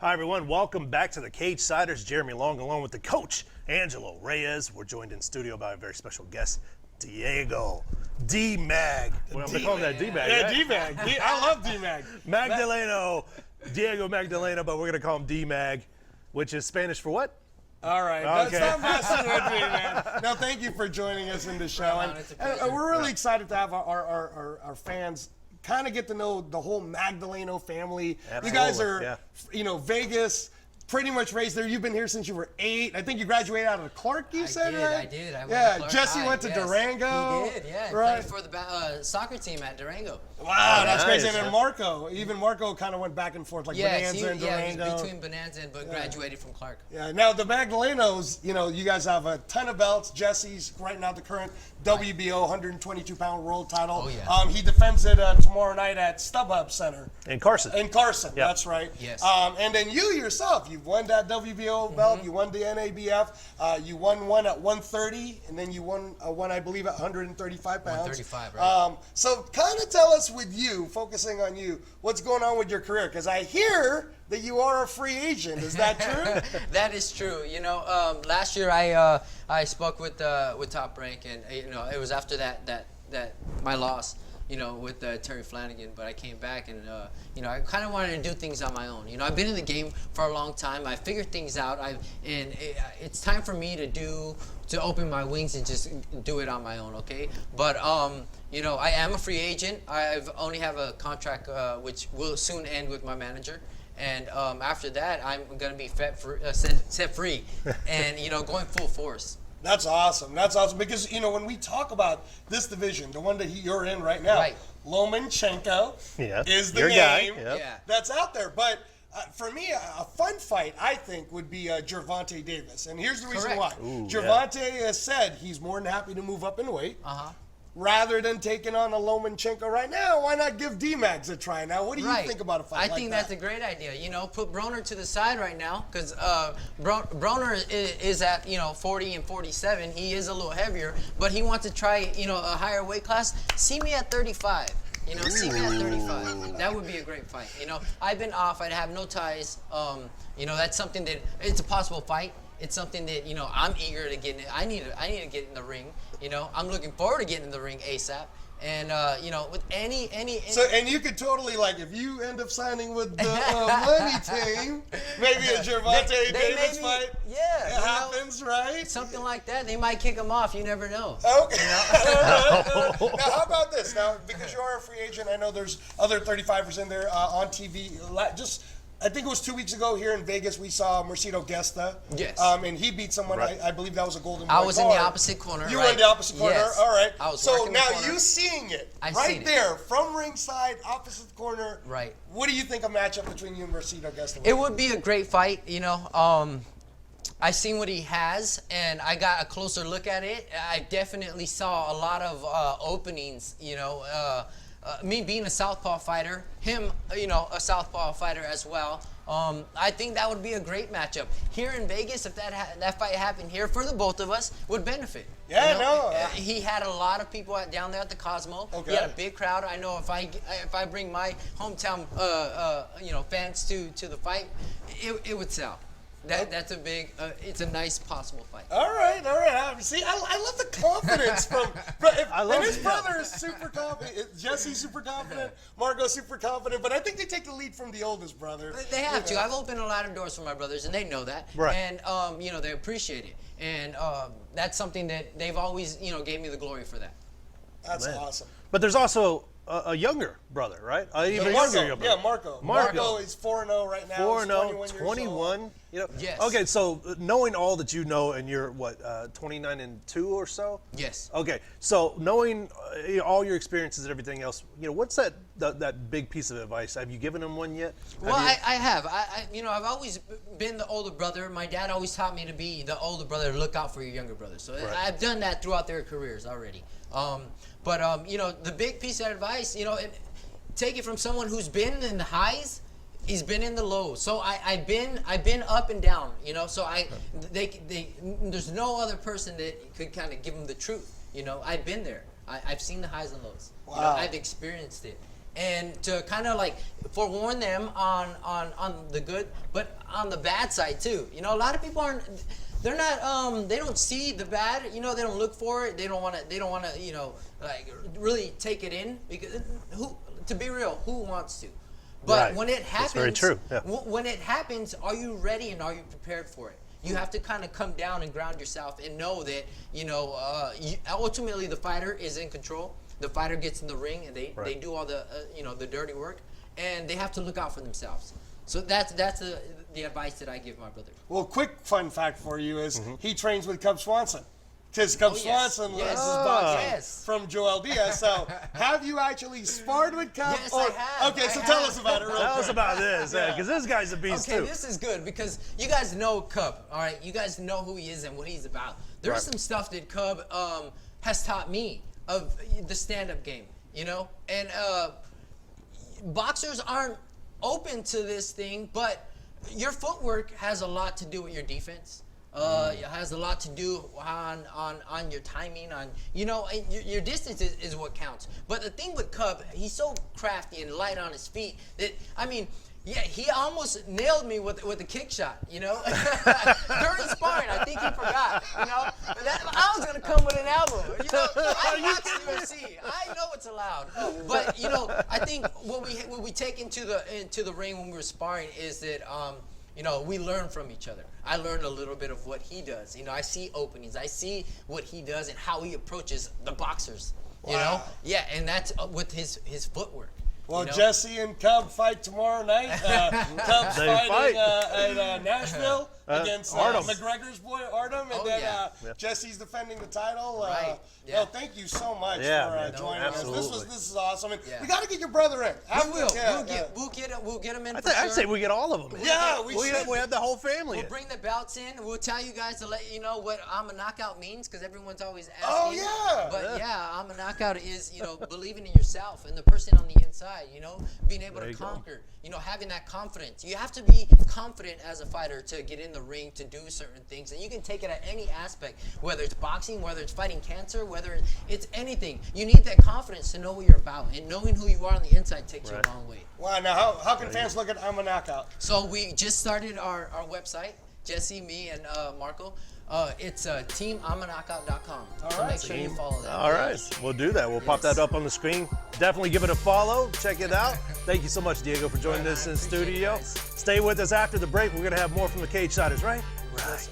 Hi, everyone. Welcome back to the Cage Siders. Jeremy Long, along with the coach, Angelo Reyes. We're joined in studio by a very special guest, Diego D-Mag. Well, I'm going to call him that D-Mag, Yeah, right? D-Mag. I love D-Mag. Magdaleno. Diego Magdaleno, but we're going to call him D-Mag, which is Spanish for what? All right. Okay. Stop messing with me, man. No, thank you for joining us in the show. And we're really excited to have our fans kind of get to know the whole Magdaleno family. Absolutely. You guys are, Vegas, pretty much raised there. You've been here since you were 8. I think you graduated out of Clark, you said, right? I did. I went yeah, to Clark Jesse High, went to yes. Durango. He did, yeah. Right. Played for the soccer team at Durango. Wow, that's nice. crazy. And then Marco, Marco kind of went back and forth, like Bonanza and Durango. He's between Bonanza and graduated from Clark. Yeah, now the Magdalenos, you guys have a ton of belts. Jesse's right now the current WBO 122-pound world title. Oh, yeah. He defends it tomorrow night at StubHub Center. In Carson. That's right. Yes. And then you yourself, you've won that WBO belt, you won the NABF, you won one at 130, and then you won one, I believe, at 135 pounds. 135, right. So kind of tell us with you, focusing on you, what's going on with your career? Because I hear that you are a free agent. Is that true? That is true. Last year I spoke with Top Rank, and it was after that my loss, with Terry Flanagan. But I came back, and I kind of wanted to do things on my own. I've been in the game for a long time. I figured things out. It's time for me to open my wings and just do it on my own. Okay, but I am a free agent. I've only have a contract which will soon end with my manager. And after that, I'm going to be set free and, going full force. That's awesome. That's awesome because, when we talk about this division, the one that you're in right now, Right. Lomachenko is the Your name guy. Yep. Yeah. that's out there. But for me, a fun fight, I think, would be Gervonta Davis. And here's the reason Correct. why. Ooh, Gervonta has said he's more than happy to move up in weight. Uh-huh. Rather than taking on a Lomachenko right now, why not give D-Mags a try? Now, what do you think about a fight like that? I think that's a great idea. Put Broner to the side right now because Broner is at 40 and 47. He is a little heavier, but he wants to try a higher weight class. See me at 35. See me at 35. That would be a great fight. I've been off. I'd have no ties. That's something that it's a possible fight. It's something that I'm eager to get in. I need to get in the ring. I'm looking forward to getting in the ring ASAP. And with any. So, and you could totally, if you end up signing with the money team, maybe a Gervonta Davis fight. Yeah, it happens, right? Something like that. They might kick him off. You never know. Okay. Now, how about this? Now, because you are a free agent, I know there's other 35ers in there on TV. I think it was 2 weeks ago here in Vegas, we saw Mercedo Gesta. Yes. And he beat someone, Right. I believe that was a Golden Boy I was in the card. opposite corner. You were in the opposite corner? Yes. All right. I was so working the now corner. you seeing it I've right seen it. there from ringside, opposite the corner. Right. What do you think a matchup between you and Mercedo Gesta would It be? would be a great fight. I seen what he has, and I got a closer look at it. I definitely saw a lot of openings. Me being a southpaw fighter, him, a southpaw fighter as well. I think that would be a great matchup here in Vegas. If that fight happened here, for the both of us, would benefit. Yeah, He had a lot of people down there at the Cosmo. Okay. He had a big crowd. I know if I bring my hometown fans to the fight, it would sell. That's a big. It's a nice possible fight. All right. See, I love the confidence from. And his brother is super confident. Jesse's super confident. Marco's super confident. But I think they take the lead from the oldest brother. They have to. I've opened a lot of doors for my brothers, and they know that. Right. And they appreciate it. And that's something that they've always gave me the glory for that. That's awesome. But there's also a younger brother, right? Even Marco, younger brother. yeah, Marco. Marco. Marco is 4-0 right now. 4-0, He's 21. Yes. Okay, so knowing all that you know, and you're 29-2 or so. Yes. Okay, so knowing all your experiences and everything else, what's that big piece of advice? Have you given him one yet? Well, I have. I've always been the older brother. My dad always taught me to be the older brother, to look out for your younger brother. So Right. I've done that throughout their careers already. But the big piece of advice, take it from someone who's been in the highs. He's been in the lows, so I've been up and down, So there's no other person that could kind of give them the truth, I've been there. I've seen the highs and lows. Wow. I've experienced it, and to kind of like forewarn them on the good, but on the bad side too. You know, a lot of people aren't. They're not. They don't see the bad. You know, they don't look for it. They don't want to. They don't want to. You know, like really take it in because to be real, who wants to? But Right. when it happens, That's very true. Yeah. When it happens, are you ready and are you prepared for it? You have to kind of come down and ground yourself and know that ultimately the fighter is in control. The fighter gets in the ring and they do all the the dirty work, and they have to look out for themselves. So that's the advice that I give my brother. Well, quick fun fact for you is he trains with Cub Swanson. Because Cub Swanson learns his boxing from Joel Diaz. So, have you actually sparred with Cub? Yes, I have. Okay, so tell us about it real quick. Tell us about this, because this guy's a beast Okay, too. this is good because you guys know Cub, all right? You guys know who he is and what he's about. There's some stuff that Cub has taught me of the stand-up game, you know? And boxers aren't open to this thing, but your footwork has a lot to do with your defense. It has a lot to do on your timing, your distance is what counts. But the thing with Cub, he's so crafty and light on his feet that he almost nailed me with a kick shot, during sparring. I think he forgot, I was gonna come with an elbow, I watched UFC. I know it's allowed, but I think what we take into the ring when we're sparring is that we learn from each other. I learned a little bit of what he does. I see openings. I see what he does and how he approaches the boxers. Wow. Yeah, and that's with his footwork. Well, Jesse and Cub fight tomorrow night. Cub's fighting at Nashville against McGregor's boy Artem, and Jesse's defending the title. Right. Well, thank you so much for joining us. This is awesome. And we got to get your brother in. We'll get him in. I'd say we get all of them. Yeah, we have the whole family. We'll bring the belts in. We'll tell you guys to let you know what I'm a knockout means because everyone's always asking. Oh yeah. But I'm a knockout is believing in yourself and the person on the inside. Being able to conquer. Having that confidence. You have to be confident as a fighter to get in the ring to do certain things, and you can take it at any aspect, whether it's boxing, whether it's fighting cancer, whether it's anything. You need that confidence to know what you're about, and knowing who you are on the inside takes you a long way. Wow. Now, how can fans look at I'm a Knockout? So we just started our website, Jesse, me, and Marco. It's teamamanaknout.com. So make sure you follow that. All right, we'll do that. We'll pop that up on the screen. Definitely give it a follow. Check it out. Thank you so much, Diego, for joining us in the studio. Stay with us after the break. We're going to have more from the Cage Siders, right? Right.